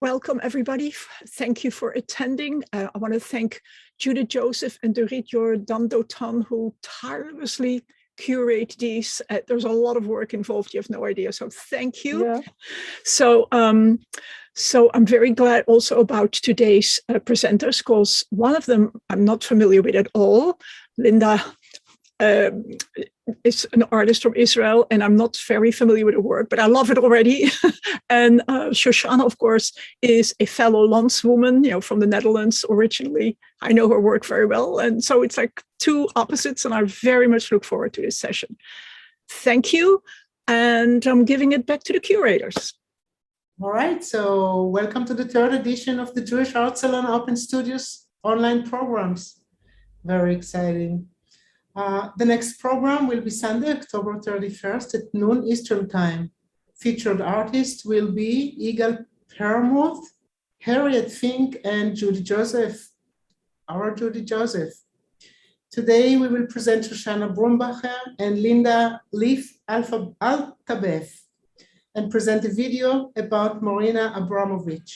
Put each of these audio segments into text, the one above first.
Welcome, everybody. Thank you for attending. I want to thank Judith, Joseph, and Dorit, your Dotan, who tirelessly curate these. There's a lot of work involved. You have no idea. So thank you. Yeah. So I'm very glad also about today's presenters, because one of them I'm not familiar with at all. Linda is an artist from Israel, and I'm not very familiar with her work, but I love it already. And Shoshannah, of course, is a fellow landswoman, from the Netherlands originally. I know her work very well. And so it's like two opposites, and I very much look forward to this session. Thank you. And I'm giving it back to the curators. All right, so welcome to the third edition of the Jewish Art Salon Open Studios online programs. Very exciting. The next program will be Sunday, October 31st at noon Eastern Time. Featured artists will be Yigal Permuth, Harriet Fink, and Judy Joseph, our Judy Joseph. Today we will present Shoshannah Brombacher and Lieff Altabef and present a video about Marina Abramovic.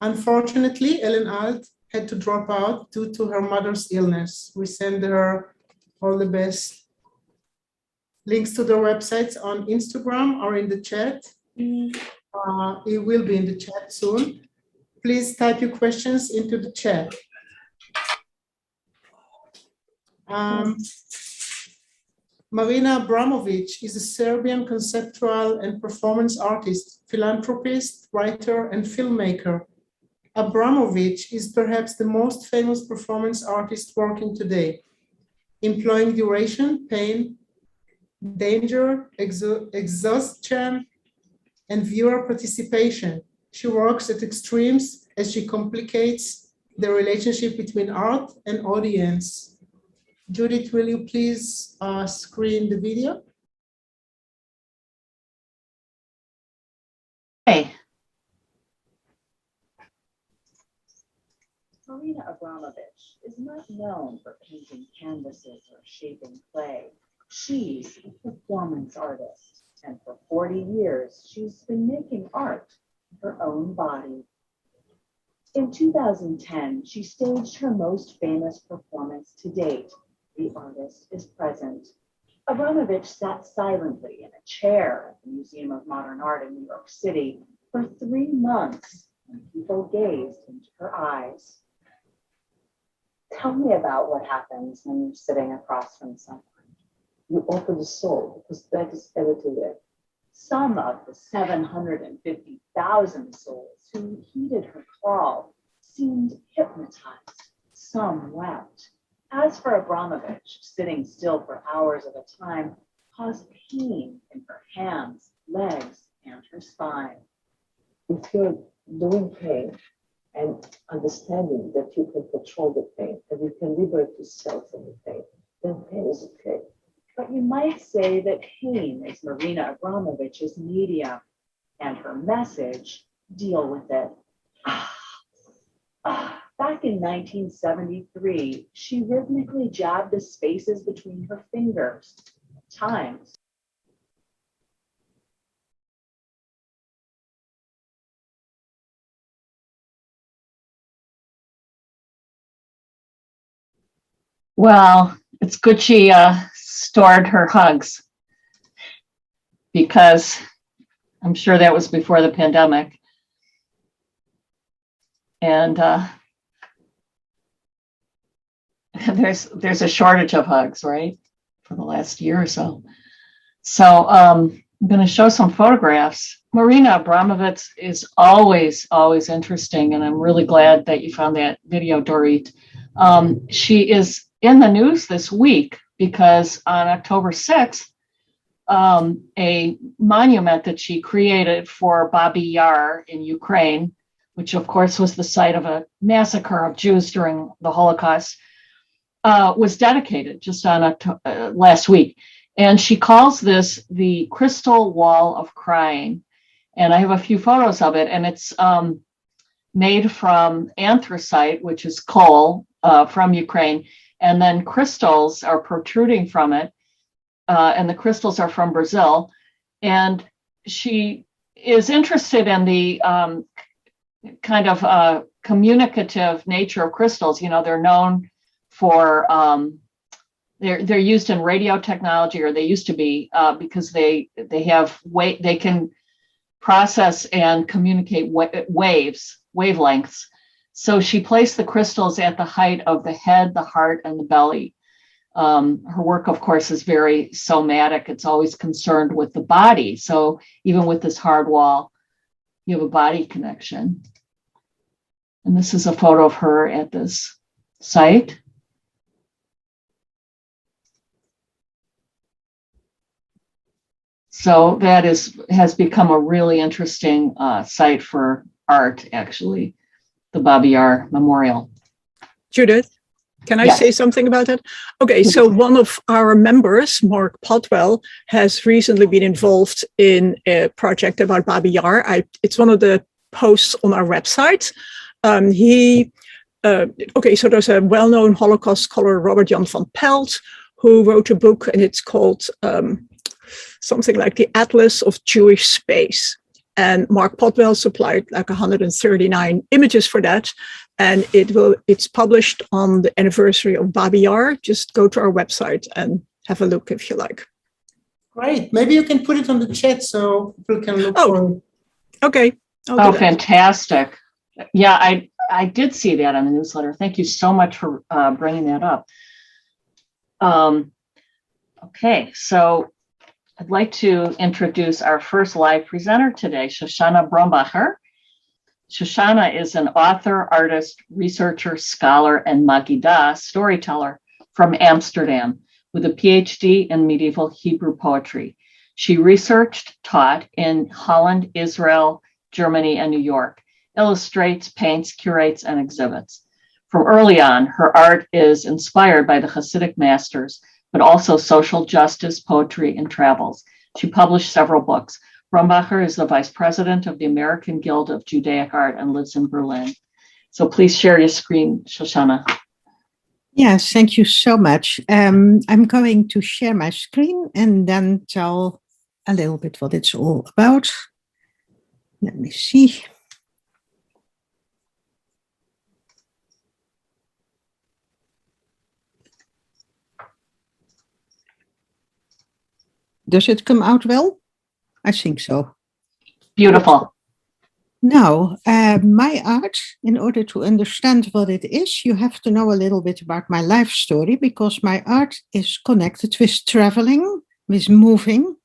Unfortunately, Ellen Alt had to drop out due to her mother's illness. We send her all the best. Links to their websites on Instagram or in the chat. It will be in the chat soon. Please type your questions into the chat. Marina Abramovic is a Serbian conceptual and performance artist, philanthropist, writer, and filmmaker. Abramovic is perhaps the most famous performance artist working today, employing duration, pain, danger, exhaustion, and viewer participation. She works at extremes as she complicates the relationship between art and audience. Judith, will you please screen the video? Hey. Marina Abramovic is not known for painting canvases or shaping clay. She's a performance artist, and for 40 years, she's been making art in her own body. In 2010, she staged her most famous performance to date, The Artist is Present. Abramovic sat silently in a chair at the Museum of Modern Art in New York City for 3 months, and people gazed into her eyes. Tell me about what happens when you're sitting across from someone. You open the soul because that is ever to live. Some of the 750,000 souls who heeded her call seemed hypnotized. Some wept. As for Abramovic, sitting still for hours at a time caused pain in her hands, legs, and her spine. If you're doing pain, and understanding that you can control the pain and you can liberate yourself from the pain, then pain is okay. But you might say that pain is Marina Abramovic's medium, and her message, deal with it. Back in 1973, she rhythmically jabbed the spaces between her fingers. At times, well, it's good she stored her hugs, because I'm sure that was before the pandemic. And there's a shortage of hugs, right, for the last year or so. So I'm going to show some photographs. Marina Abramovic is always interesting, and I'm really glad that you found that video, Dorit. She is in the news this week because on October 6th, a monument that she created for Babi Yar in Ukraine, which of course was the site of a massacre of Jews during the Holocaust, was dedicated just on last week. And she calls this the Crystal Wall of Crying. And I have a few photos of it, and it's made from anthracite, which is coal from Ukraine. And then crystals are protruding from it. And the crystals are from Brazil. And she is interested in the kind of communicative nature of crystals. You know, they're known for, they're used in radio technology, or they used to be, because they have they can process and communicate wavelengths. So she placed the crystals at the height of the head, the heart, and the belly. Her work, of course, is very somatic. It's always concerned with the body. So even with this hard wall, you have a body connection. And this is a photo of her at this site. So that has become a really interesting site for art, actually, the Babi Yar Memorial. Judith, can I say something about that? Okay, so one of our members, Mark Podwell, has recently been involved in a project about Babi Yar. It's one of the posts on our website. So there's a well-known Holocaust scholar, Robert Jan van Pelt, who wrote a book, and it's called something like the Atlas of Jewish Space. And Mark Podwell supplied like 139 images for that. And it's published on the anniversary of Babi Yar. Just go to our website and have a look if you like. Great. Maybe you can put it on the chat so people can look for it. Okay. Oh, fantastic. Yeah, I did see that on the newsletter. Thank you so much for bringing that up. Okay, so I'd like to introduce our first live presenter today, Shoshannah Brombacher. Shoshannah is an author, artist, researcher, scholar, and Magidah storyteller from Amsterdam with a PhD in medieval Hebrew poetry. She researched, taught in Holland, Israel, Germany, and New York, illustrates, paints, curates, and exhibits. From early on, her art is inspired by the Hasidic masters, but also social justice, poetry, and travels. She published several books. Brombacher is the vice president of the American Guild of Judaic Art and lives in Berlin. So please share your screen, Shoshannah. Yes, thank you so much. I'm going to share my screen and then tell a little bit what it's all about. Let me see. Does it come out well? I think so. Beautiful. Now, my art, in order to understand what it is, you have to know a little bit about my life story, because my art is connected with traveling, with moving.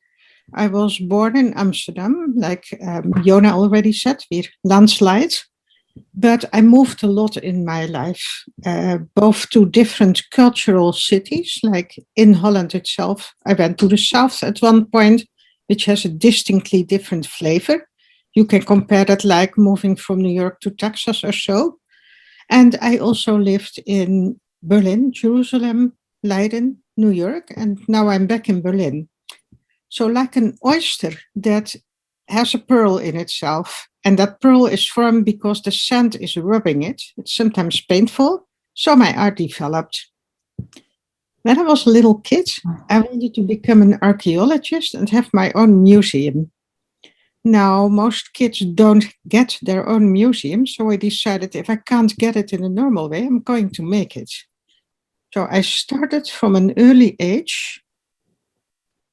I was born in Amsterdam, like Yona already said, we're landslide. But I moved a lot in my life, both to different cultural cities, like in Holland itself. I went to the south at one point, which has a distinctly different flavor. You can compare that like moving from New York to Texas or so. And I also lived in Berlin, Jerusalem, Leiden, New York, and now I'm back in Berlin. So like an oyster that has a pearl in itself, and that pearl is formed because the sand is rubbing it. It's sometimes painful. So my art developed. When I was a little kid, I wanted to become an archaeologist and have my own museum. Now, most kids don't get their own museum, so I decided if I can't get it in a normal way, I'm going to make it. So I started from an early age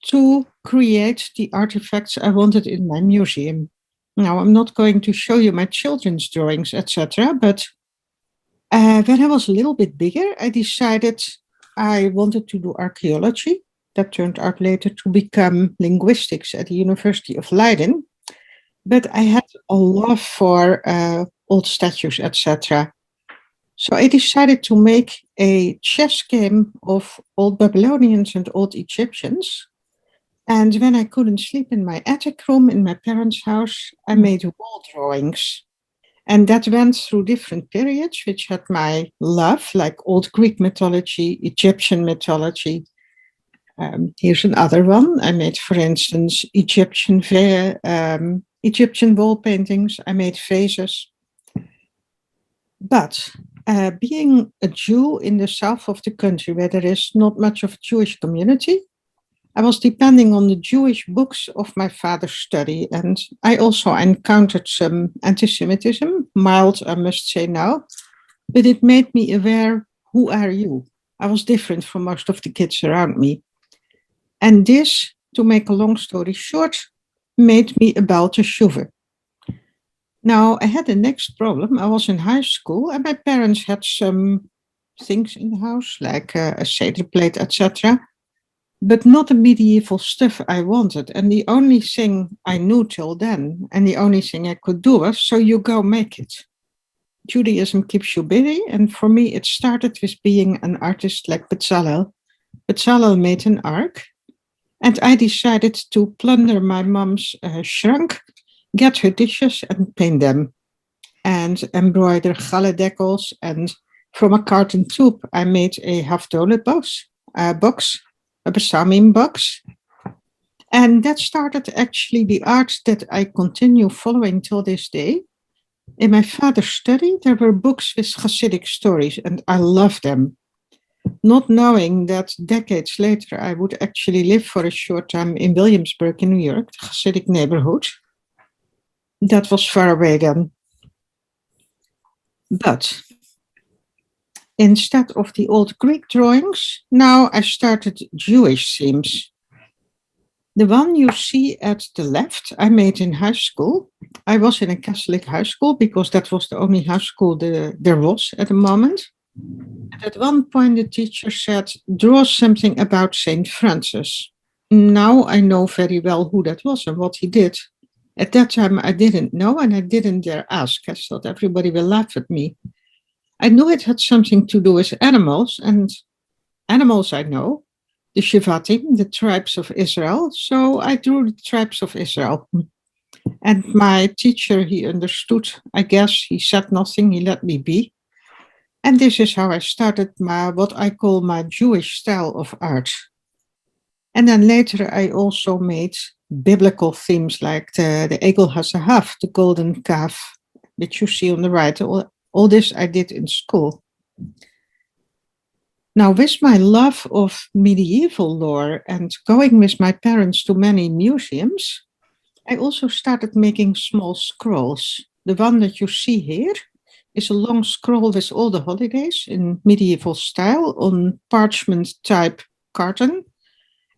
to create the artifacts I wanted in my museum. Now, I'm not going to show you my children's drawings, etc., but when I was a little bit bigger, I decided I wanted to do archaeology. That turned out later to become linguistics at the University of Leiden. But I had a love for old statues, etc. So I decided to make a chess game of old Babylonians and old Egyptians. And when I couldn't sleep in my attic room in my parents' house, I made wall drawings. And that went through different periods, which had my love, like old Greek mythology, Egyptian mythology. Here's another one. I made, for instance, Egyptian wall paintings. I made vases. But being a Jew in the south of the country, where there is not much of a Jewish community, I was depending on the Jewish books of my father's study, and I also encountered some anti-Semitism, mild, I must say now, but it made me aware, who are you? I was different from most of the kids around me. And this, to make a long story short, made me a Baal Teshuva. Now, I had the next problem. I was in high school, and my parents had some things in the house, like a Seder plate, etc., but not the medieval stuff I wanted. And the only thing I knew till then, and the only thing I could do was, so you go make it. Judaism keeps you busy, and for me, it started with being an artist like Bezalel. Bezalel made an ark, and I decided to plunder my mom's shrunk, get her dishes and paint them, and embroider challah decals, and from a carton tube, I made a Havdalah box, a Besamim box. And that started actually the art that I continue following till this day. In my father's study, there were books with Hasidic stories, and I loved them. Not knowing that decades later, I would actually live for a short time in Williamsburg in New York, the Hasidic neighborhood. That was far away then. But instead of the old Greek drawings, now I started Jewish themes. The one you see at the left, I made in high school. I was in a Catholic high school because that was the only high school there was at the moment. And at one point, the teacher said, draw something about Saint Francis. Now I know very well who that was and what he did. At that time, I didn't know, and I didn't dare ask. I thought everybody will laugh at me. I knew it had something to do with animals, and animals I know, the Shevatim, the tribes of Israel. So I drew the tribes of Israel. And my teacher, he understood, I guess. He said nothing, he let me be. And this is how I started what I call my Jewish style of art. And then later I also made biblical themes like the Egel HaZahav, the golden calf, which you see on the right. All this I did in school. Now, with my love of medieval lore and going with my parents to many museums, I also started making small scrolls. The one that you see here is a long scroll with all the holidays in medieval style on parchment type carton.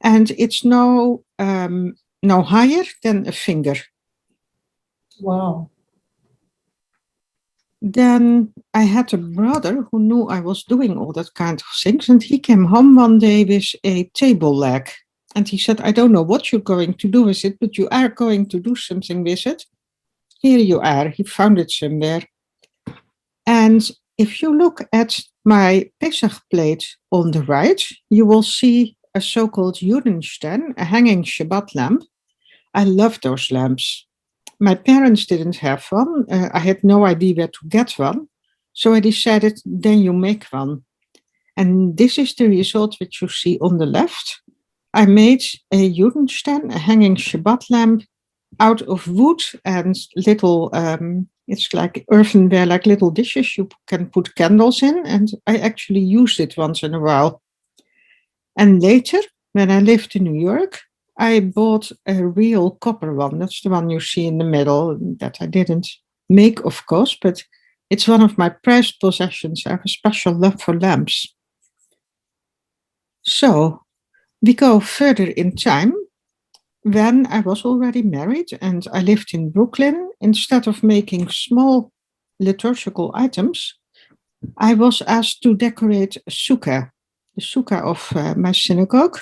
And it's no higher than a finger. Wow. Then I had a brother who knew I was doing all that kind of things, and he came home one day with a table leg. And he said, I don't know what you're going to do with it, but you are going to do something with it. Here you are. He found it somewhere. And if you look at my Pesach plate on the right, you will see a so-called Judenstern, a hanging Shabbat lamp. I love those lamps. My parents didn't have one. I had no idea where to get one. So I decided, then you make one. And this is the result which you see on the left. I made a Judenstern, a hanging Shabbat lamp, out of wood and little, it's like earthenware, like little dishes you can put candles in. And I actually used it once in a while. And later, when I lived in New York, I bought a real copper one. That's the one you see in the middle that I didn't make, of course, but it's one of my prized possessions. I have a special love for lamps. So we go further in time. When I was already married and I lived in Brooklyn, instead of making small liturgical items, I was asked to decorate a sukkah, the sukkah of my synagogue.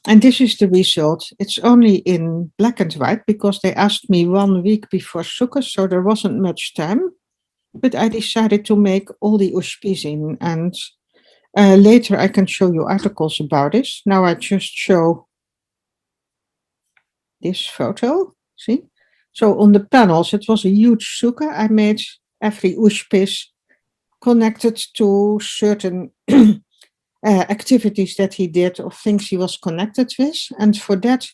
And this is the result. It's only in black and white because they asked me 1 week before Sukkot, so there wasn't much time. But I decided to make all the ushpizin, and later I can show you articles about this. Now I just show this photo. See? So on the panels, it was a huge sukkah. I made every ushpiz connected to certain activities that he did or things he was connected with. And for that,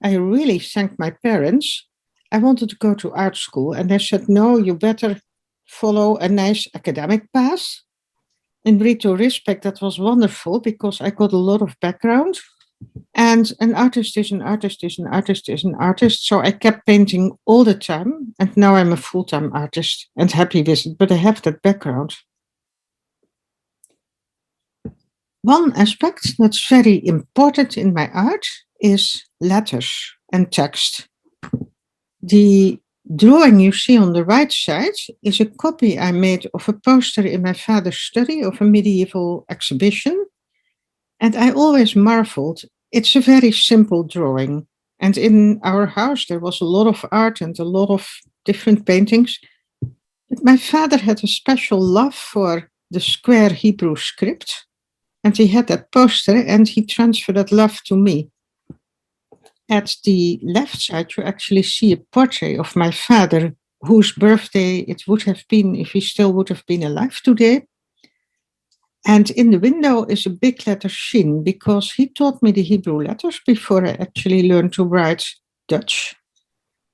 I really thank my parents. I wanted to go to art school, and they said, no, you better follow a nice academic path. In retrospect, that was wonderful because I got a lot of background. And an artist is an artist is an artist is an artist. So I kept painting all the time. And now I'm a full-time artist and happy with it, but I have that background. One aspect that's very important in my art is letters and text. The drawing you see on the right side is a copy I made of a poster in my father's study of a medieval exhibition. And I always marveled. It's a very simple drawing. And in our house, there was a lot of art and a lot of different paintings. But my father had a special love for the square Hebrew script. And he had that poster and he transferred that love to me. At the left side, you actually see a portrait of my father, whose birthday it would have been if he still would have been alive today. And in the window is a big letter Shin, because he taught me the Hebrew letters before I actually learned to write Dutch.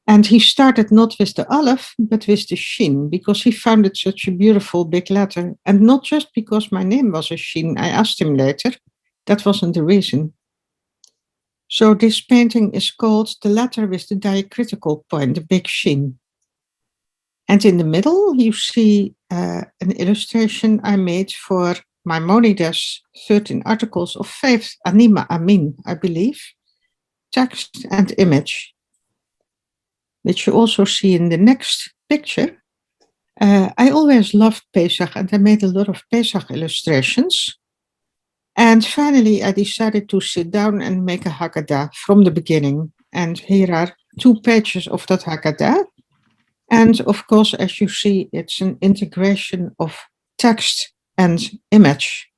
And he started not with the Aleph, but with the Shin, because he found it such a beautiful big letter. And not just because my name was a Shin. I asked him later. That wasn't the reason. So this painting is called The Letter with the Diacritical Point, the big Shin. And in the middle, you see an illustration I made for Maimonides' 13 Articles of Faith, Anima Amin, I believe, text and image, which you also see in the next picture. I always loved Pesach, and I made a lot of Pesach illustrations. And finally, I decided to sit down and make a Haggadah from the beginning. And here are 2 pages of that Haggadah. And of course, as you see, it's an integration of text and image.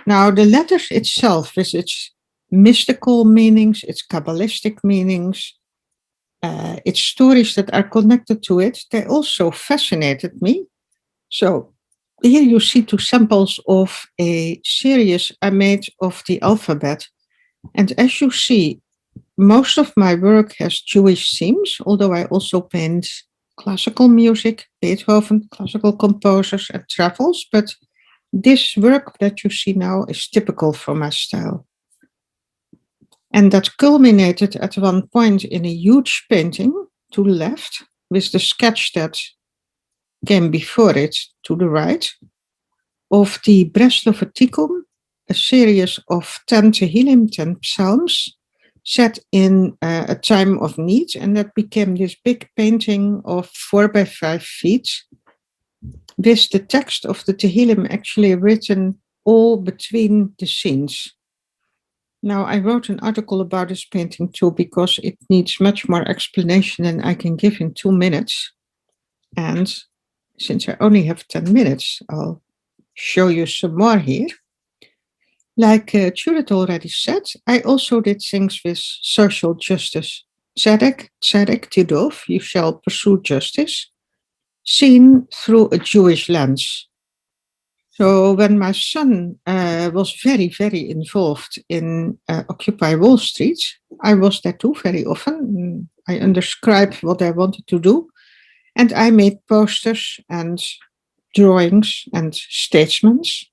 Now, the letters itself, with its mystical meanings, its Kabbalistic meanings, its stories that are connected to it, they also fascinated me. So here you see 2 samples of a series I made of the alphabet. And as you see, most of my work has Jewish themes, although I also paint classical music, Beethoven, classical composers, and travels. But this work that you see now is typical for my style. And that culminated at one point in a huge painting to the left, with the sketch that came before it to the right, of the Breslover Tikkun, a series of 10 Tehillim, 10 psalms, set in a time of need, and that became this big painting of 4 by 5 feet, with the text of the Tehillim actually written all between the scenes. Now, I wrote an article about this painting too, because it needs much more explanation than I can give in 2 minutes. And since I only have 10 minutes, I'll show you some more here. Like Judith already said, I also did things with social justice. Tzedek, tidov, you shall pursue justice, seen through a Jewish lens. So when my son was very, very involved in Occupy Wall Street, I was there too very often. I described what I wanted to do. And I made posters and drawings and statements.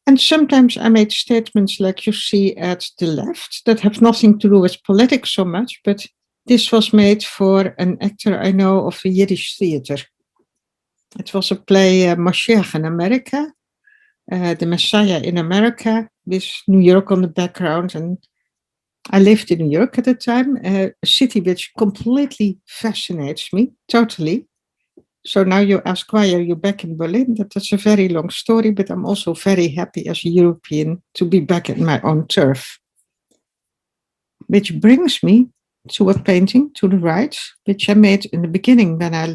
And sometimes I made statements like you see at the left that have nothing to do with politics so much, but this was made for an actor I know of the Yiddish theater. It was a play, Mashiach in America, the Messiah in America, with New York on the background. And I lived in New York at the time, a city which completely fascinates me, totally. So now you ask, why are you back in Berlin? That's a very long story, but I'm also very happy as a European to be back in my own turf. Which brings me to a painting to the right, which I made in the beginning when I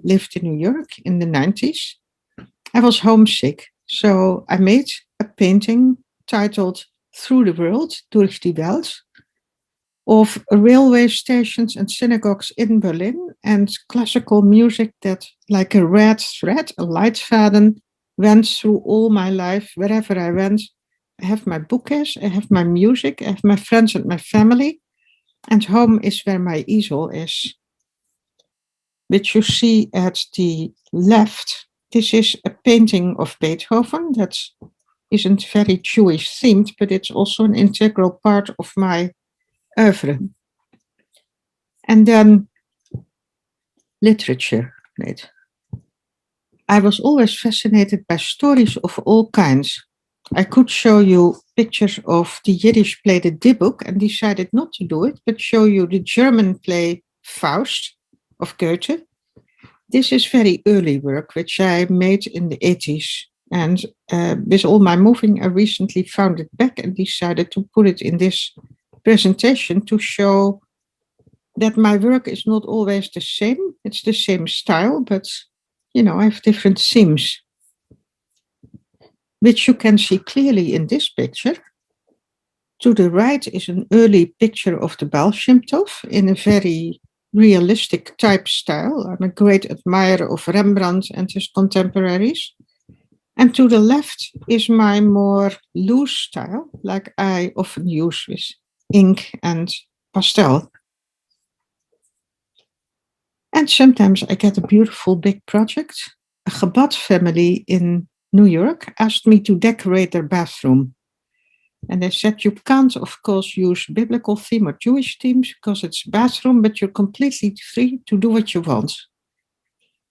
lived in New York in the 90s. I was homesick, so I made a painting titled Through the World, Durch die Welt, of railway stations and synagogues in Berlin and classical music that, like a red thread, a leitfaden, went through all my life, wherever I went. I have my bookcase, I have my music, I have my friends and my family, and home is where my easel is, which you see at the left. This is a painting of Beethoven that's isn't very Jewish themed, but it's also an integral part of my oeuvre. And then literature. Right. I was always fascinated by stories of all kinds. I could show you pictures of the Yiddish play The Dybbuk and decided not to do it, but show you the German play Faust of Goethe. This is very early work, which I made in the 80s. And with all my moving, I recently found it back and decided to put it in this presentation to show that my work is not always the same. It's the same style, but, you know, I have different themes, which you can see clearly in this picture. To the right is an early picture of the Baal Shem Tov in a very realistic type style. I'm a great admirer of Rembrandt and his contemporaries. And to the left is my more loose style, like I often use with ink and pastel. And sometimes I get a beautiful big project. A Chabad family in New York asked me to decorate their bathroom. And they said, you can't, of course, use biblical theme or Jewish themes because it's a bathroom, but you're completely free to do what you want.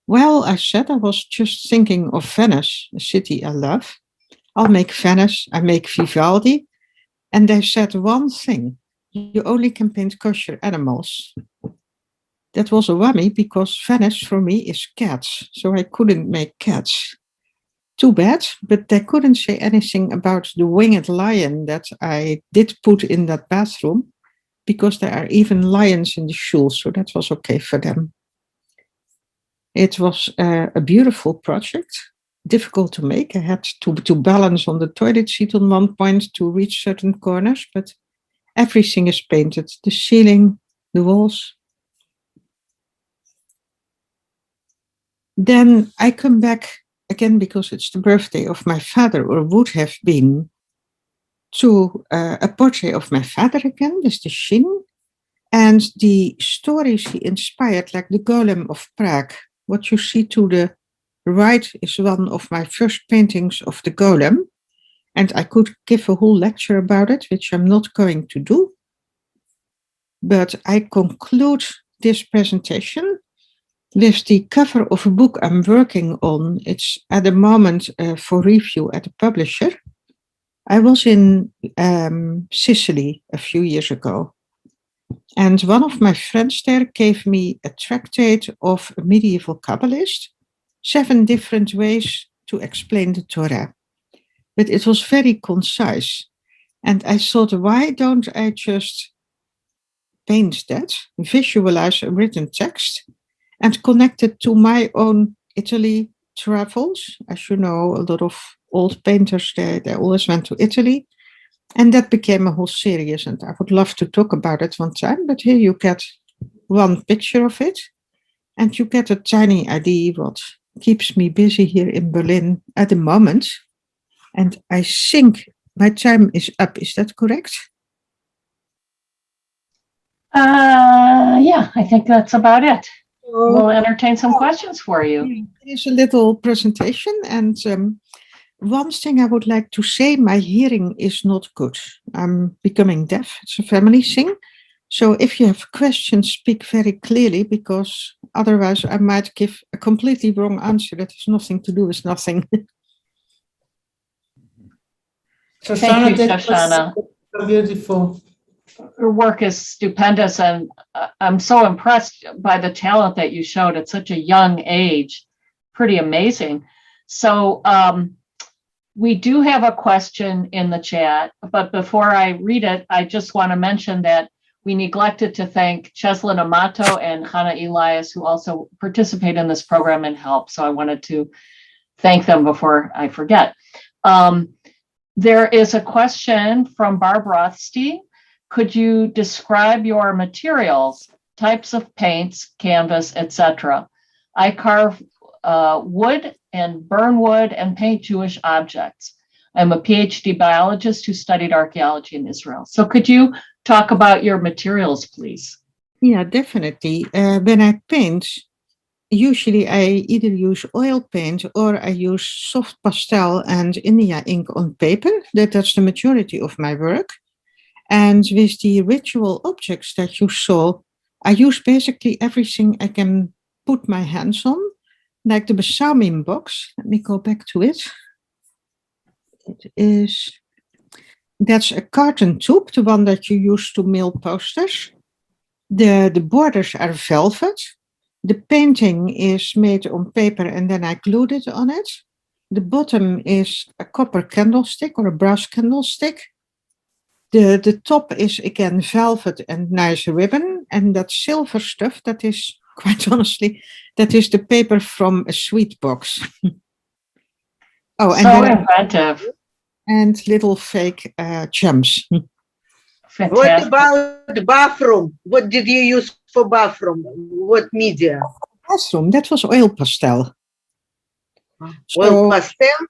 Well, I said, I was just thinking of Venice, a city I love. I'll make Venice, I make Vivaldi. And they said one thing, you only can paint kosher animals. That was a whammy because Venice for me is cats, so I couldn't make cats. Too bad, but they couldn't say anything about the winged lion that I did put in that bathroom because there are even lions in the shul, so that was okay for them. It was a beautiful project, difficult to make. I had to balance on the toilet seat on one point to reach certain corners, but everything is painted, the ceiling, the walls. Then I come back again because it's the birthday of my father, or would have been, to a portrait of my father again, with the Shin, and the stories he inspired, like the Golem of Prague. What you see to the right is one of my first paintings of the Golem, and I could give a whole lecture about it, which I'm not going to do. But I conclude this presentation with the cover of a book I'm working on. It's at the moment for review at a publisher. I was in Sicily a few years ago, and one of my friends there gave me a tractate of a medieval Kabbalist, 7 different ways to explain the Torah. But it was very concise. And I thought, why don't I just paint that, visualize a written text, and connect it to my own Italy travels? As you know, a lot of old painters, they always went to Italy. And that became a whole series, and I would love to talk about it one time, but here you get one picture of it, and you get a tiny idea what keeps me busy here in Berlin at the moment. And I think my time is up. Is that correct? Yeah, I think that's about it. We'll entertain some questions for you. Here's a little presentation, and one thing I would like to say, my hearing is not good. I'm becoming deaf. It's a family thing. So if you have questions, speak very clearly, because otherwise I might give a completely wrong answer that has nothing to do with nothing. Thank you, Shoshannah. So beautiful. Your work is stupendous, and I'm so impressed by the talent that you showed at such a young age. Pretty amazing. So we do have a question in the chat, but before I read it, I just want to mention that we neglected to thank Cheselyn Amato and Chana Elias, who also participate in this program and help. So I wanted to thank them before I forget. There is a question from Barb Rothstein. Could you describe your materials, types of paints, canvas, etc.? I carve wood and burn wood and paint Jewish objects. I'm a PhD biologist who studied archaeology in Israel. So could you talk about your materials, please? Yeah, definitely. When I paint, usually I either use oil paint or I use soft pastel and India ink on paper. That's the majority of my work. And with the ritual objects that you saw, I use basically everything I can put my hands on, like the Besamim box. Let me go back to it. That's a carton tube, the one that you use to mail posters. The borders are velvet. The painting is made on paper and then I glued it on it. The bottom is a copper candlestick or a brass candlestick. The top is again velvet and nice ribbon, and that silver stuff, that is, quite honestly, that is the paper from a sweet box. Oh, and So then inventive. and little fake gems. Fantastic. What about the bathroom? What did you use for bathroom? What media? Bathroom, that was oil pastel. Oil pastel?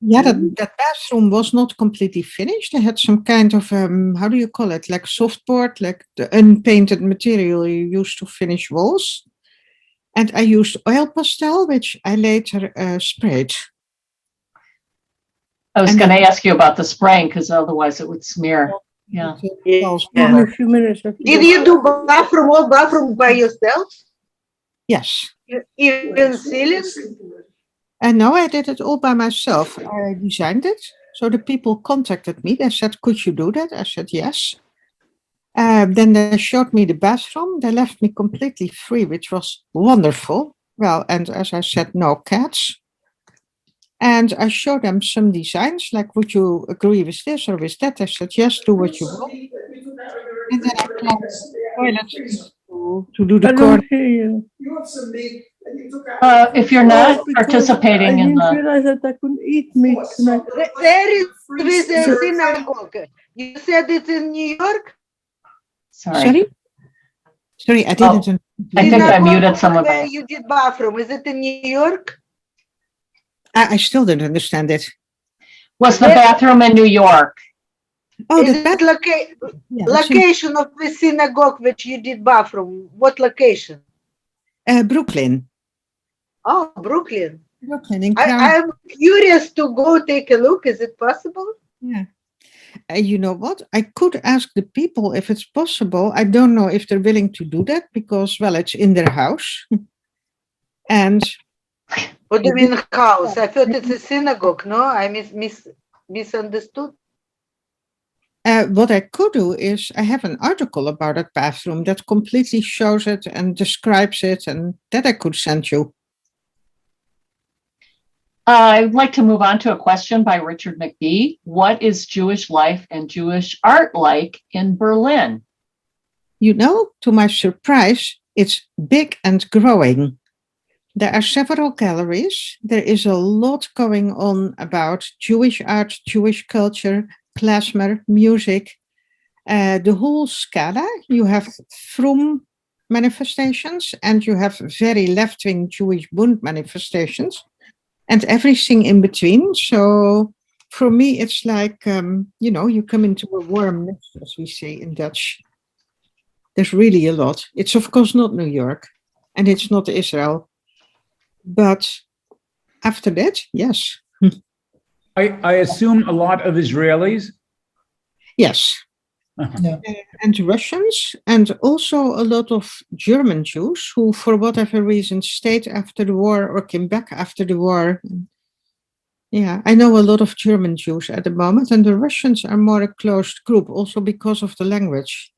Yeah, that bathroom was not completely finished. I had some kind of, how do you call it? Like softboard, like the unpainted material you use to finish walls. And I used oil pastel, which I later sprayed. I was And going to ask you about the spraying because otherwise it would smear. Yeah. Yeah. Did you do bathroom, all bathroom by yourself? Yes. Even ceiling? And no, I did it all by myself. I designed it. So the people contacted me. They said, could you do that? I said, yes. Then they showed me the bathroom. They left me completely free, which was wonderful. Well, and as I said, no cats. And I showed them some designs, like, would you agree with this or with that? I said, yes, do what you want. And then I planned toilets to do the corner. If you're not participating in the... realize that I couldn't eat meat tonight. There is a synagogue. You said it's in New York? Sorry? Sorry, I didn't. I think I Synagogue muted some of where it. you did bathroom. Is it in New York? I still don't understand it. Was the bathroom in New York? Oh, Is the it yeah, that's in, location of the synagogue which you did bathroom? What location? Brooklyn. Oh, Brooklyn. Brooklyn in Crown. I'm curious to go take a look. Is it possible? Yeah. You know what? I could ask the people if it's possible. I don't know if they're willing to do that because, well, it's in their house. And What do you mean house? I thought it's a synagogue. No, I misunderstood. what I could do is I have an article about that bathroom that completely shows it and describes it, and that I could send you. I'd like to move on to a question by Richard McBee. What is Jewish life and Jewish art like in Berlin? You know, to my surprise, it's big and growing. There are several galleries. There is a lot going on about Jewish art, Jewish culture, klezmer, music, the whole scala. You have Frum manifestations and you have very left-wing Jewish Bund manifestations and everything in between. So for me, it's like, you know, you come into a warm nest, as we say in Dutch. There's really a lot. It's of course not New York and it's not Israel. But after that, yes. I assume a lot of Israelis? Yes. Uh-huh. And Russians, and also a lot of German Jews who, for whatever reason, stayed after the war or came back after the war. Yeah, I know a lot of German Jews at the moment, and the Russians are more a closed group, also because of the language.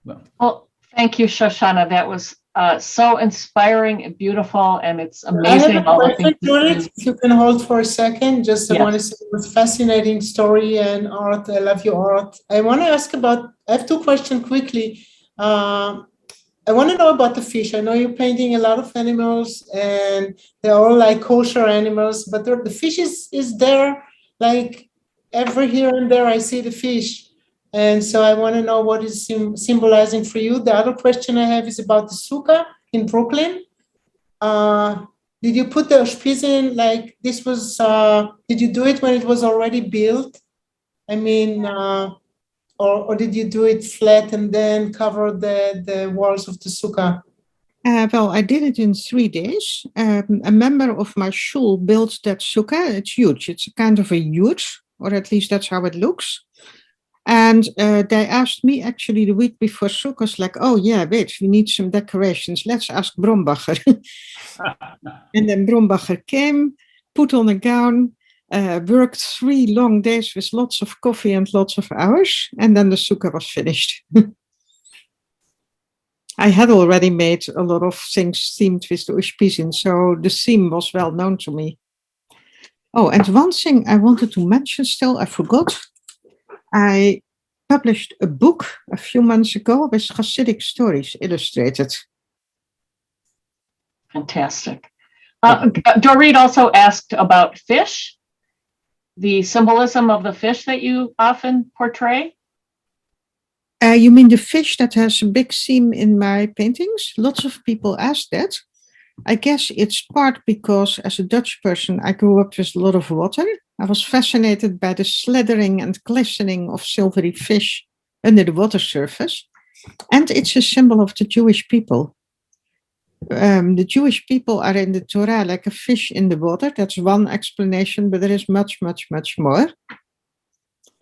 Well, thank you, Shoshannah. That was so inspiring and beautiful, and it's I amazing have a all the question, things. Judith, if you can hold for a second. Just I Yeah. want to say it was fascinating story and art. I love your art. I want to ask about, I have two questions quickly. I want to know about the fish. I know you're painting a lot of animals and they're all like kosher animals, but the fish is there like every here and there I see the fish. And so I want to know what is symbolizing for you. The other question I have is about the sukkah in Brooklyn. Did you put the Spizen like this was, did you do it when it was already built? I mean, or did you do it flat and then cover the walls of the sukkah? Well, I did it in 3 days. A member of my shul built that sukkah. It's huge. It's a kind of a yurt, or at least that's how it looks. And they asked me actually the week before Sukkot, like, oh yeah, wait, we need some decorations. Let's ask Brombacher. And then Brombacher came, put on a gown, worked 3 long days with lots of coffee and lots of hours. And then the sukkah was finished. I had already made a lot of things themed with the Ushpizin, so the theme was well known to me. Oh, and one thing I wanted to mention still, I forgot. I published a book a few months ago with Hasidic stories illustrated. Fantastic. Dorit also asked about fish, the symbolism of the fish that you often portray. You mean the fish that has a big theme in my paintings? Lots of people ask that. I guess it's part because as a Dutch person, I grew up with a lot of water. I was fascinated by the slithering and glistening of silvery fish under the water surface. And it's a symbol of the Jewish people. The Jewish people are in the Torah like a fish in the water. That's one explanation, but there is much, much, much more.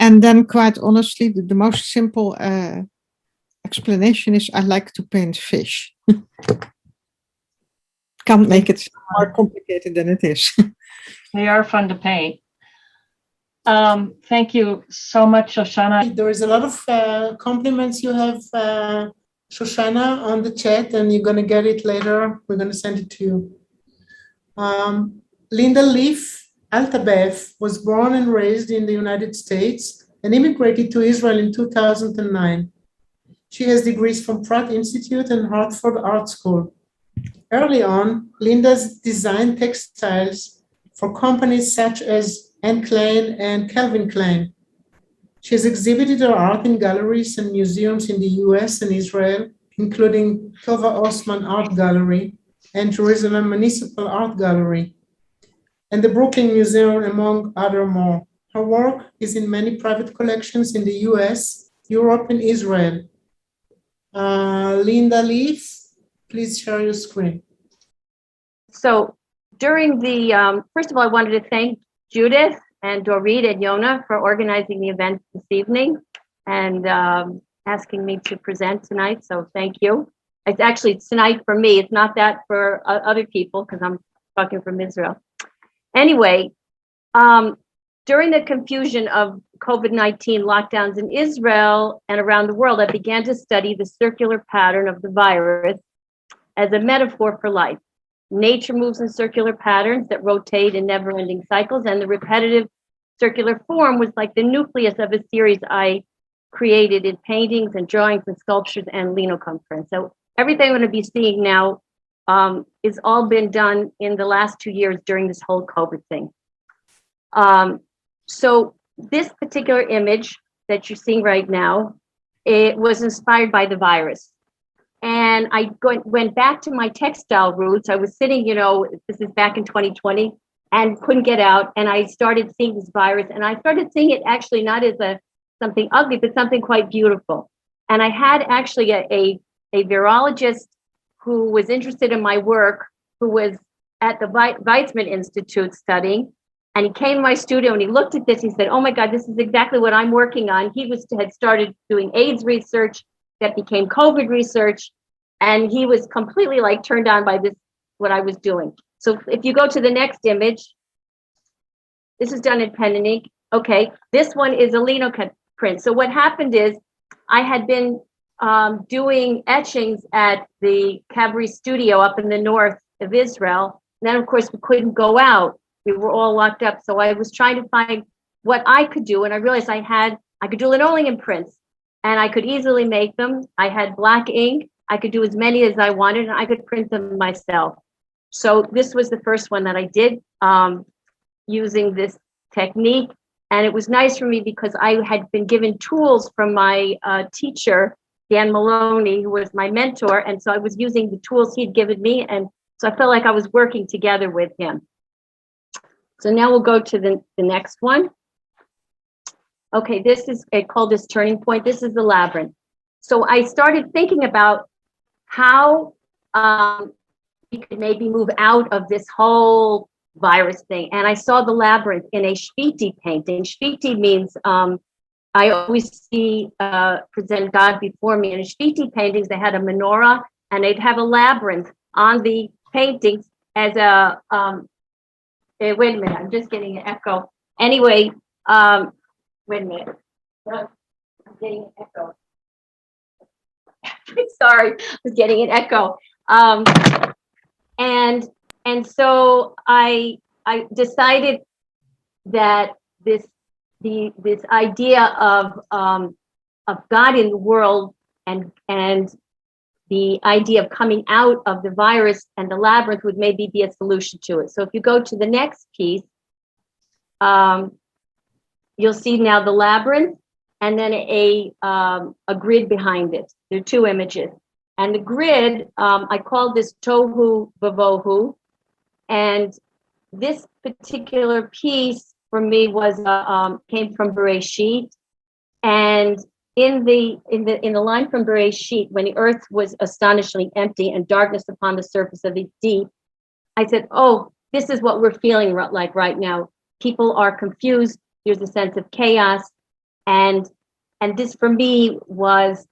And then, quite honestly, the most simple explanation is I like to paint fish. Can't make it more complicated than it is. They are fun to paint. Thank you so much, Shoshannah. There is a lot of compliments you have, Shoshannah, on the chat, and you're going to get it later. We're going to send it to you. Lieff Altabef was born and raised in the United States and immigrated to Israel in 2009. She has degrees from Pratt Institute and Hartford Art School. Early on, Linda's designed textiles for companies such as Anne Klein and Calvin Klein. She has exhibited her art in galleries and museums in the US and Israel, including Tova Osman Art Gallery and Jerusalem Municipal Art Gallery, and the Brooklyn Museum, among other more. Her work is in many private collections in the US, Europe, and Israel. Linda Lieff, please share your screen. So during the, first of all, I wanted to thank Judith and Dorit and Yona for organizing the event this evening and asking me to present tonight. So thank you. It's actually tonight for me. It's not that for other people because I'm talking from Israel. Anyway, during the confusion of COVID-19 lockdowns in Israel and around the world, I began to study the circular pattern of the virus as a metaphor for life. Nature moves in circular patterns that rotate in never-ending cycles, and the repetitive circular form was like the nucleus of a series I created in paintings and drawings and sculptures and Lino Cut Print. So everything I'm going to be seeing now is all been done in the last 2 years during this whole COVID thing. So this particular image that you're seeing right now, it was inspired by the virus. And I went back to my textile roots. I was sitting, this is back in 2020, and couldn't get out. And I started seeing this virus, and I started seeing it actually not as something ugly, but something quite beautiful. And I had actually a virologist who was interested in my work, who was at the Weizmann Institute studying. And he came to my studio and he looked at this. He said, oh my God, this is exactly what I'm working on. He had started doing AIDS research that became COVID research. And he was completely turned on by this, what I was doing. So if you go to the next image, this is done in pen and ink. Okay, this one is a Lino Cut Print. So what happened is I had been doing etchings at the Cabri studio up in the north of Israel. And then of course we couldn't go out. We were all locked up. So I was trying to find what I could do. And I realized I could do linoleum prints and I could easily make them. I had black ink. I could do as many as I wanted and I could print them myself. So this was the first one that I did using this technique. And it was nice for me because I had been given tools from my teacher, Dan Maloney, who was my mentor. And so I was using the tools he'd given me. And so I felt like I was working together with him. So now we'll go to the next one. Okay, this is called this turning point. This is the labyrinth. So I started thinking about how we could maybe move out of this whole virus thing. And I saw the labyrinth in a Shviti painting. Shviti means I always see present God before me. In Shviti paintings, they had a menorah and they'd have a labyrinth on the paintings as a wait a minute, I'm just getting an echo. Anyway, wait a minute. I'm getting an echo. Sorry, I was getting an echo. And so I decided that this idea of God in the world and the idea of coming out of the virus and the labyrinth would maybe be a solution to it. So if you go to the next piece, you'll see now the labyrinth and then a grid behind it. There are two images. And the grid, I called this Tohu Vavohu. And this particular piece for me was came from Bereshit. And in the line from Bereshit, when the earth was astonishingly empty and darkness upon the surface of the deep, I said, oh, this is what we're feeling like right now. People are confused. There's a sense of chaos. And this for me was,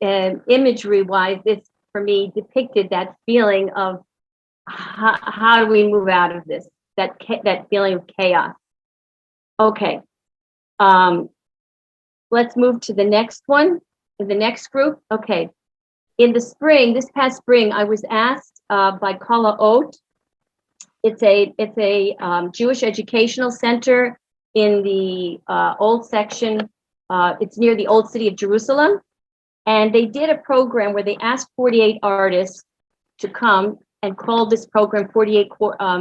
imagery-wise, this for me depicted that feeling of how do we move out of this, that feeling of chaos. Okay. Let's move to the next one, the next group. Okay. In the spring, this past spring, I was asked by Kala Oat. It's a Jewish educational center in the old section. It's near the old city of Jerusalem. And they did a program where they asked 48 artists to come and called this program 48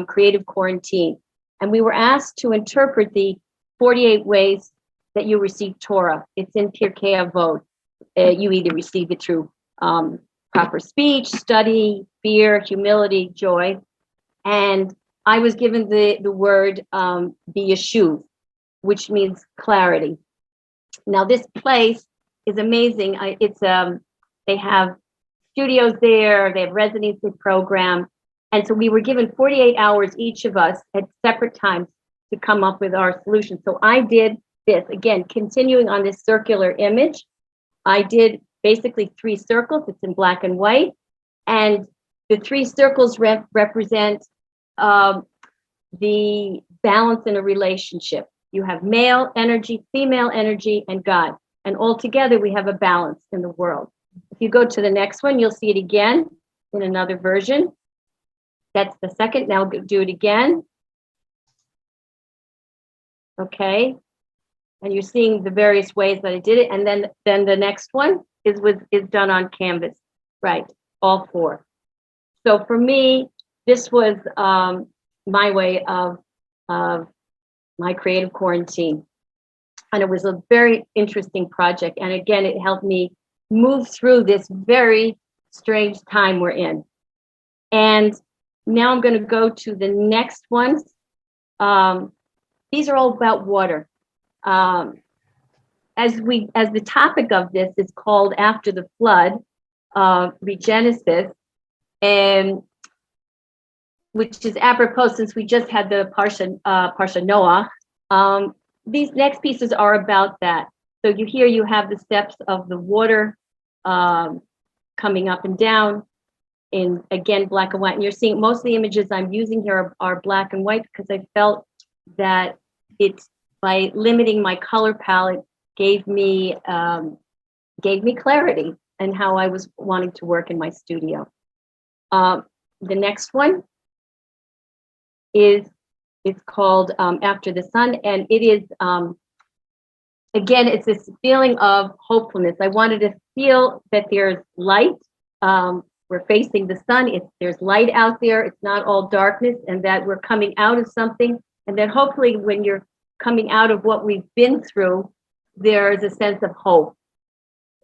Creative Quarantine. And we were asked to interpret the 48 ways that you receive Torah. It's in Pirkei Avot. You either receive it through proper speech, study, fear, humility, joy. And I was given the word biyashuv, which means clarity. Now this place is amazing. They have studios there, they have residency program. And so we were given 48 hours, each of us at separate times to come up with our solution. So I did this, again, continuing on this circular image. I did basically 3 circles. It's in black and white. And the 3 circles represent the balance in a relationship. You have male energy, female energy, and God. And all together we have a balance in the world. If you go to the next one, you'll see it again in another version. That's the second. Now do it again. Okay. And you're seeing the various ways that I did it. And then the next one is done on canvas. Right. All 4. So for me, this was my way of my creative quarantine. And it was a very interesting project. And again, it helped me move through this very strange time we're in. And now I'm going to go to the next ones. These are all about water. As the topic of this is called After the Flood, ReGENESIS, and which is apropos since we just had the Parsha Noah. These next pieces are about that. So you have the steps of the water coming up and down in, again, black and white. And you're seeing most of the images I'm using here are black and white because I felt that it's, by limiting my color palette, gave me clarity and how I was wanting to work in my studio. The next one it's called After the Sun, and it is, again, it's this feeling of hopefulness. I wanted to feel that there's light. We're facing the sun. There's light out there. It's not all darkness, and that we're coming out of something. And then hopefully when you're coming out of what we've been through, there's a sense of hope.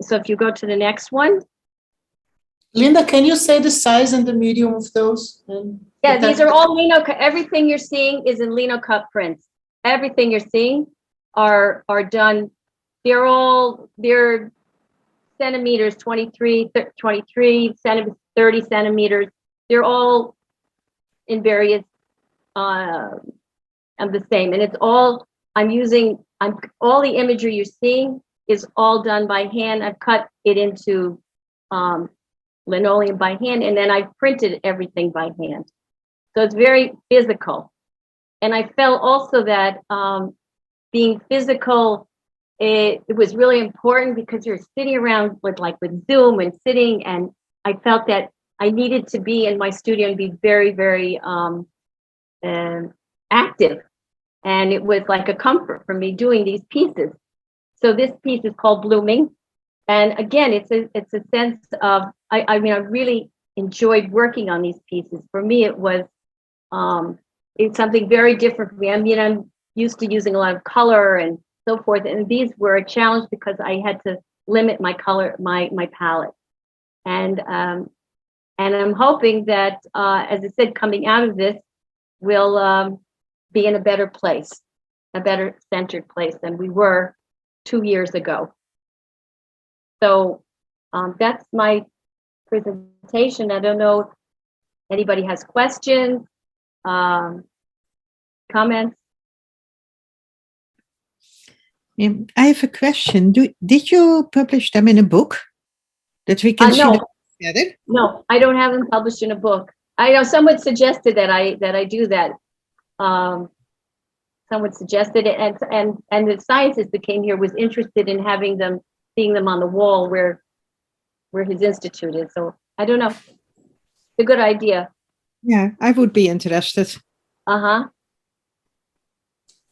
So if you go to the next one. Linda, can you say the size and the medium of those? Yeah, these are all Lino Cut. Everything you're seeing is in Lino Cut Prints. Everything you're seeing are done. They're centimeters, 23 centimeters, 30 centimeters. They're all in various, of the same. And it's all, all the imagery you're seeing is all done by hand. I've cut it into linoleum by hand, and then I've printed everything by hand. So it's very physical. And I felt also that being physical, it was really important because you're sitting around with Zoom and sitting, and I felt that I needed to be in my studio and be very, very active. And it was like a comfort for me doing these pieces. So this piece is called Blooming. And again, it's a sense of, I really enjoyed working on these pieces. For me, it was, it's something very different for me. I'm used to using a lot of color and so forth. And these were a challenge because I had to limit my color, my palette. And I'm hoping that, as I said, coming out of this, we'll be in a better place, a better centered place than we were 2 years ago. So that's my presentation. I don't know if anybody has questions, comments. I have a question. Did you publish them in a book that we can see No. them together? No, I don't have them published in a book. I know someone suggested that I do that. Someone suggested it, and the scientist that came here was interested in having them, seeing them on the wall where his institute is. So I don't know. It's a good idea. Yeah, I would be interested.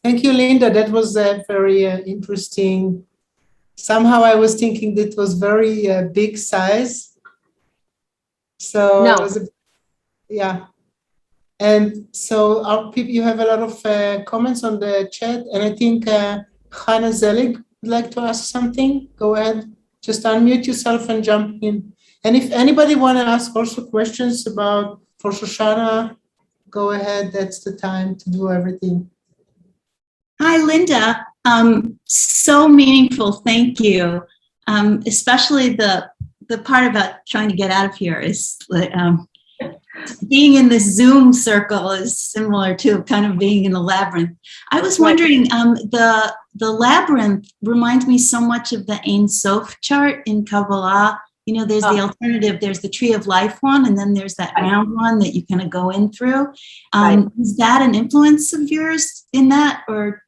Thank you, Linda. That was very interesting. Somehow I was thinking that was very big size. So No. it was yeah. And so our people, you have a lot of comments on the chat, and I think Chana Zelig would like to ask something. Go ahead, just unmute yourself and jump in. And if anybody want to ask also questions for Shoshannah, go ahead. That's the time to do everything. Hi, Linda. So meaningful. Thank you. Especially the part about trying to get out of here is being in this Zoom circle is similar to kind of being in a labyrinth. I was wondering, the labyrinth reminds me so much of the Ein Sof chart in Kabbalah. You know, there's the alternative, there's the tree of life one, and then there's that round one that you kind of go in through. Is that an influence of yours in that? Or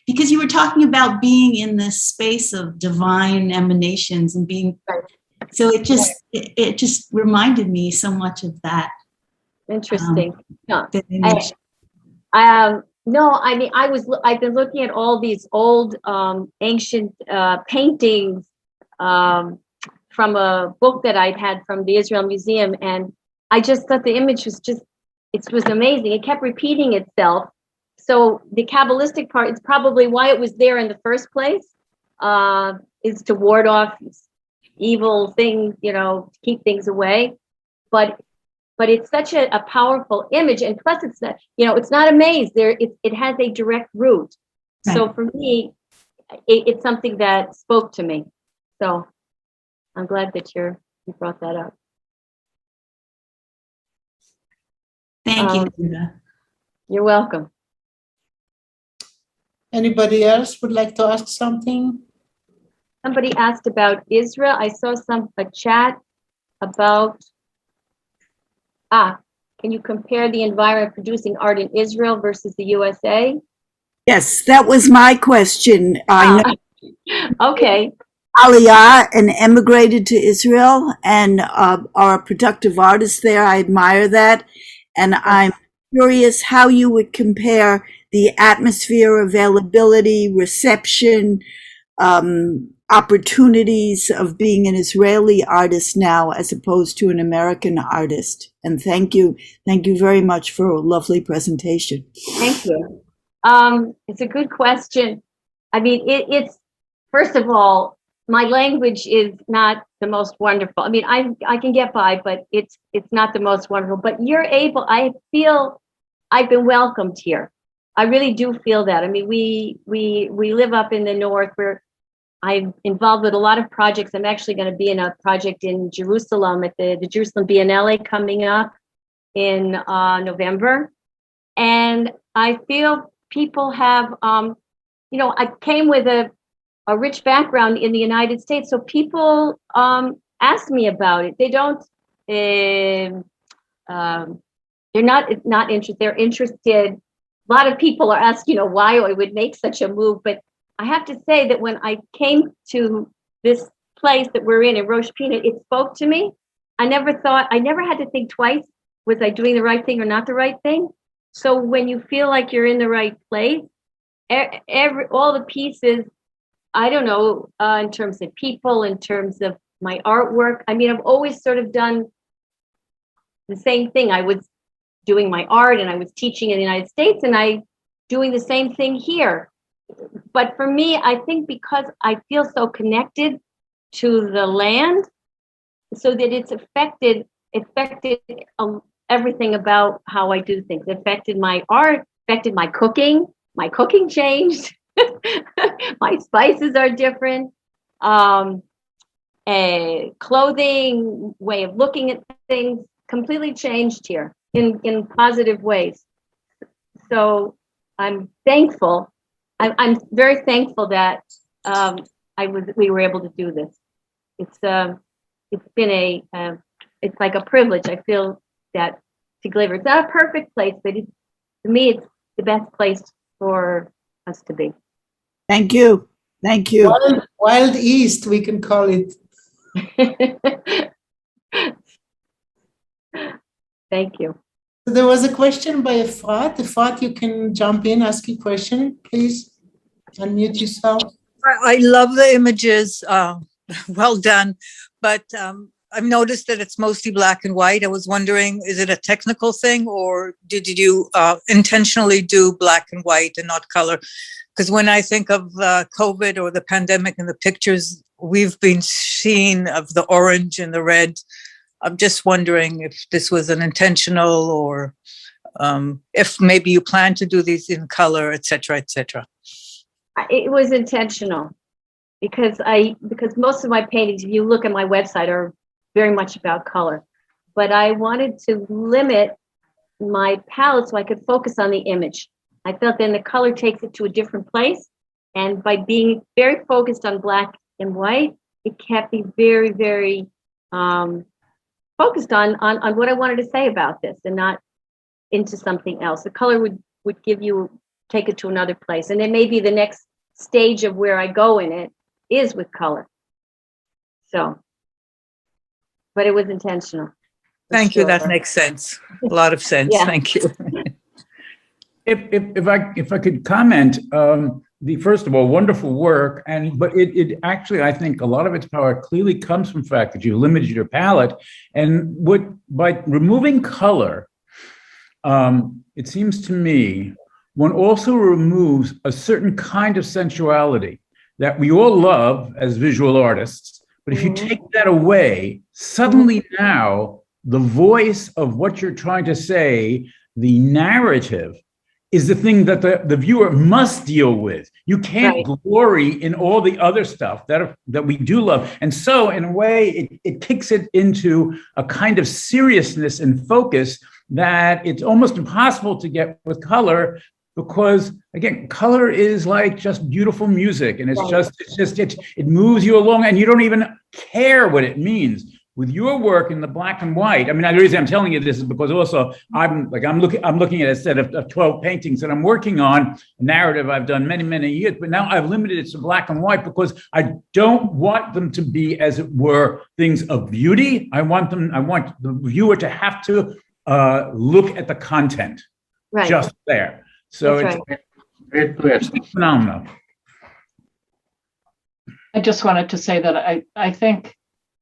because you were talking about being in this space of divine emanations and being, so it just reminded me so much of that. Interesting. No, I've been looking at all these old ancient paintings from a book that I'd had from the Israel Museum, and I just thought the image was it was amazing. It kept repeating itself. So the Kabbalistic part is probably why it was there in the first place, is to ward off evil things, to keep things away. But it's such a powerful image, and plus it's not, it's not a maze. It has a direct root. Right. So for me, it's something that spoke to me. So I'm glad that you brought that up. Thank you, Linda. You're welcome. Anybody else would like to ask something? Somebody asked about Israel. I saw a chat about, can you compare the environment producing art in Israel versus the USA? Yes, that was my question. I know. Okay. Aliyah and emigrated to Israel and are a productive artist there. I admire that. And I'm curious how you would compare the atmosphere, availability, reception, opportunities of being an Israeli artist now as opposed to an American artist. And thank you very much for a lovely presentation. Thank you. It's a good question. I mean, it's first of all, my language is not the most wonderful. I mean, I can get by, but it's not the most wonderful. But I feel I've been welcomed here. I really do feel that. I mean, we live up in the north. I'm involved with a lot of projects. I'm actually going to be in a project in Jerusalem at the Jerusalem Biennale coming up in November. And I feel people have, I came with a rich background in the United States. So people ask me about it. They don't, they're not interested. They're interested. A lot of people are asking, why I would make such a move. But I have to say that when I came to this place that we're in Rosh Pinah, it spoke to me. I never had to think twice, was I doing the right thing or not the right thing? So when you feel like you're in the right place, all the pieces, I don't know, in terms of people, in terms of my artwork. I mean, I've always sort of done the same thing. I was doing my art and I was teaching in the United States and I doing the same thing here. But for me, I think because I feel so connected to the land, so that it's affected everything about how I do things. It affected my art, affected my cooking. My cooking changed. My spices are different. Clothing, way of looking at things, completely changed here in positive ways. So I'm thankful. I'm very thankful that we were able to do this. It's been it's like a privilege. I feel that to deliver. It's not a perfect place, but to me, it's the best place for us to be. Thank you. Thank you. Wild East, we can call it. Thank you. There was a question by Efrat. Efrat, you can jump in, ask a question, please. Unmute yourself. I love the images. Well done. But I've noticed that it's mostly black and white. I was wondering, is it a technical thing or did you intentionally do black and white and not color? Because when I think of COVID or the pandemic and the pictures we've been seeing of the orange and the red, I'm just wondering if this was an intentional or if maybe you plan to do these in color, et cetera, et cetera. It was intentional because most of my paintings, if you look at my website, are very much about color. But I wanted to limit my palette so I could focus on the image. I felt then the color takes it to a different place. And by being very focused on black and white, it kept me very, very focused on what I wanted to say about this and not into something else. The color would take it to another place. And then maybe the next stage of where I go in it is with color. So, but it was intentional. Thank you. That makes sense. A lot of sense. Yeah. Thank you. If I could comment, first of all, wonderful work, but it actually, I think a lot of its power clearly comes from the fact that you limited your palette, and by removing color, it seems to me one also removes a certain kind of sensuality that we all love as visual artists. But if you take that away, suddenly now the voice of what you're trying to say, the narrative, is the thing that the viewer must deal with. You can't glory in all the other stuff that we do love. And so in a way, it kicks it into a kind of seriousness and focus that it's almost impossible to get with color, because again, color is like just beautiful music, and it moves you along and you don't even care what it means. With your work in the black and white, I mean, the reason I'm telling you this is because also I'm looking at a set of 12 paintings that I'm working on, a narrative I've done many, many years, but now I've limited it to black and white because I don't want them to be, as it were, things of beauty. I want the viewer to have to look at the content just there. So it's phenomenal. I just wanted to say that I think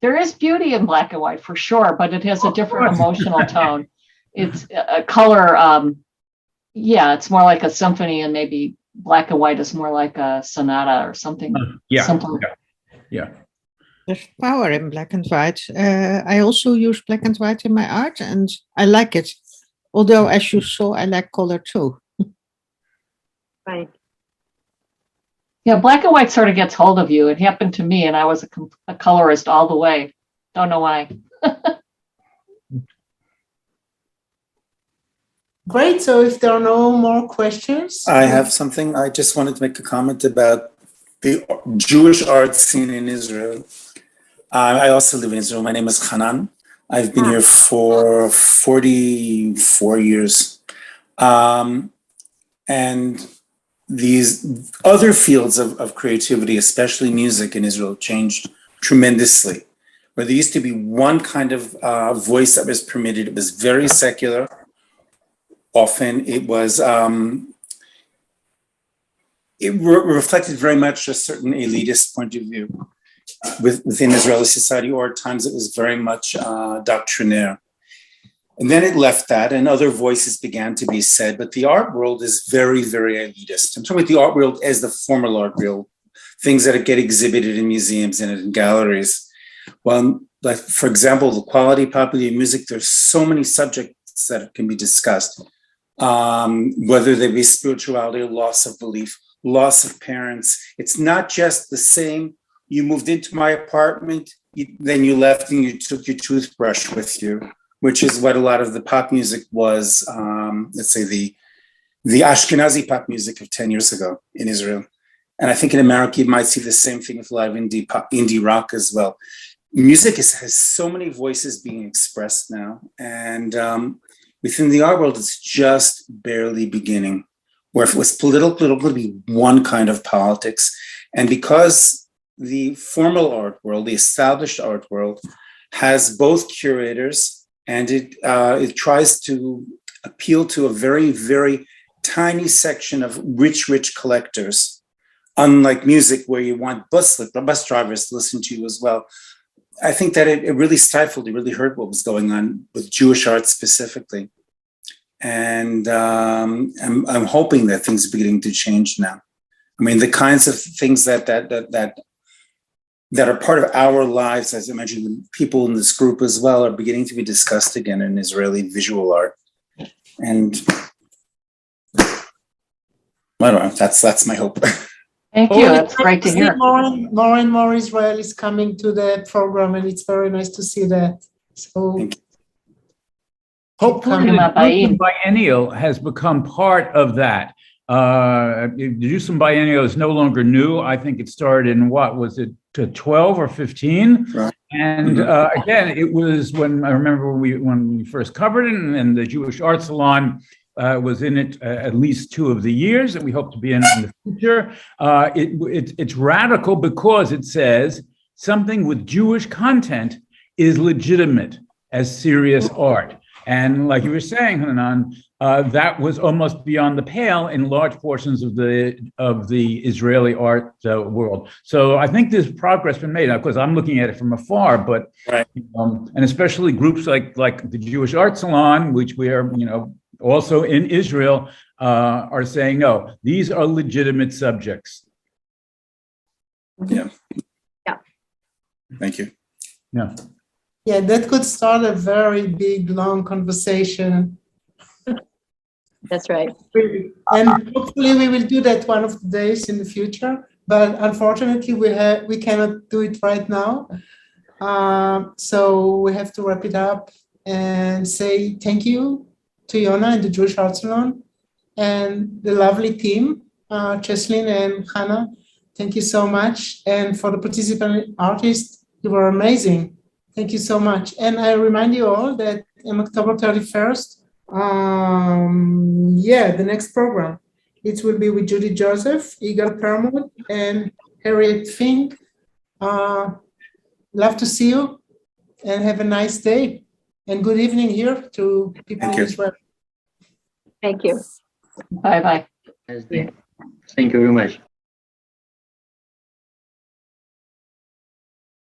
there is beauty in black and white for sure, but it has a different emotional tone. It's a color. It's more like a symphony, and maybe black and white is more like a sonata or something. Simpler. Yeah. There's power in black and white. I also use black and white in my art, and I like it. Although, as you saw, I like color too. Right. Yeah, black and white sort of gets hold of you. It happened to me, and I was a colorist all the way. Don't know why. Great. So if there are no more questions. I have something. I just wanted to make a comment about the Jewish art scene in Israel. I also live in Israel. My name is Chana. I've been here for 44 years. And these other fields of creativity, especially music in Israel, changed tremendously. Where there used to be one kind of voice that was permitted, it was very secular. Often it was, reflected very much a certain elitist point of view within Israeli society, or at times it was very much doctrinaire. And then it left that and other voices began to be said, but the art world is very, very elitist. I'm talking about the art world as the formal art world, things that get exhibited in museums and in galleries. Well, like for example, the quality popular music, there's so many subjects that can be discussed, whether they be spirituality, loss of belief, loss of parents. It's not just the same, you moved into my apartment, then you left and you took your toothbrush with you, which is what a lot of the pop music was, let's say the Ashkenazi pop music of 10 years ago in Israel. And I think in America, you might see the same thing with live indie rock as well. Music has so many voices being expressed now. And within the art world, it's just barely beginning. Where if it was political, it would be one kind of politics. And because the formal art world, the established art world, has both curators, and it tries to appeal to a very, very tiny section of rich collectors, unlike music where you want bus drivers to listen to you as well. I think that it really stifled, it really hurt what was going on with Jewish art specifically. And I'm hoping that things are beginning to change now. I mean, the kinds of things that are part of our lives, as I mentioned, people in this group as well, are beginning to be discussed again in Israeli visual art. And I don't know, that's my hope. Thank you. That's great to hear. More and more Israelis coming to the program, and it's very nice to see that. So hopefully the biennial has become part of that. The Jerusalem Biennial is no longer new. I think it started in what was it, 12 or 15? Right. And again, it was when I remember when we first covered it, and the Jewish Art Salon was in it at least 2 of the years, and we hope to be in it in the future. It's radical because it says something with Jewish content is legitimate as serious art. And like you were saying, Hanan, that was almost beyond the pale in large portions of the Israeli art world. So I think there's progress been made. Of course, I'm looking at it from afar, but right. And especially groups like the Jewish Art Salon, which we are, also in Israel, are saying no. These are legitimate subjects. Yeah. Yeah. Thank you. Yeah. Yeah, that could start a very big, long conversation. That's right. And hopefully we will do that one of the days in the future. But unfortunately, we cannot do it right now. So we have to wrap it up and say thank you to Yona and the Jewish Art Salon and the lovely team, Cheselyn and Chana. Thank you so much. And for the participant artists, you were amazing. Thank you so much. And I remind you all that on October 31st, the next program, it will be with Judith Joseph, Yigal Permut, and Harriet Fink. Love to see you and have a nice day. And good evening here to people in Israel. Thank you. Bye-bye. Thank you very much.